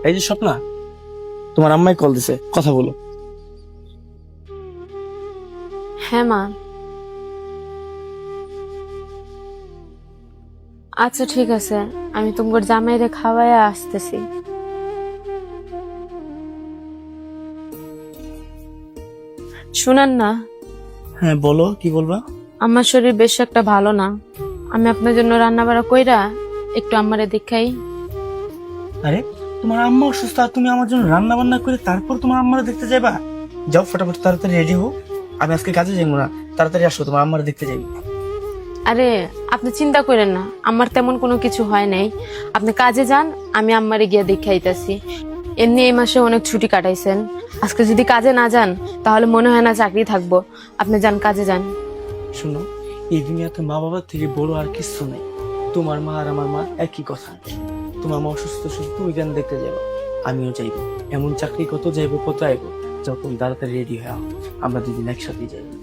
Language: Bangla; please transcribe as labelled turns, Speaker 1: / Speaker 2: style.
Speaker 1: এই যে স্বপ্না, তোমার আম্মাই কল দিছে, কথা বলো।
Speaker 2: হ্যাঁ মা। আচ্ছা ঠিক আছে, আমি তোমার জামাইরে খাওয়াইয়া আসতেছি। শুনেন না,
Speaker 1: হ্যাঁ বলো, কি বলবা?
Speaker 2: আমার শরীর বেশ একটা ভালো না। আমি আপনার জন্য রান্না বাড়া কইরা একটু আম্মারে দেখাই।
Speaker 1: আরে, তোমার আম্মা অসুস্থ আর তুমি আমার জন্য রান্না বান্না করে তারপর তোমার আম্মারে দেখতে যাবা? যাও ফটাফট তাড়াতাড়ি রেডি হও। আমি আজকে কাজে যাবো না, তাড়াতাড়ি আসো, তোমার আম্মারে দেখতে যাই।
Speaker 2: আরে আপনি চিন্তা করেন না, আমার তেমন কোনো কিছু হয় নাই। আপনি কাজে যান, আমি আম্মারে গিয়ে দেখাইতাছি। এমনি এই মাসে অনেক ছুটি কাটাইছেন, আজকে যদি কাজে না যান তাহলে মনে হয় না চাকরি থাকবো। আপনি যান, কাজে যান।
Speaker 1: শোনো, এই দুনিয়াতে মা বাবার থেকে বড় আর কিছু নেই। তোমার মা আর আমার মা একই কথা। তোমার মা অসুস্থ, সুস্থ ওই গান দেখতে যাবো, আমিও যাইবো। এমন চাকরি কত যাইবো, কত আইবো। যখন তাড়াতাড়ি রেডি হয়ে আমরা দুদিন একসাথে যাইবো।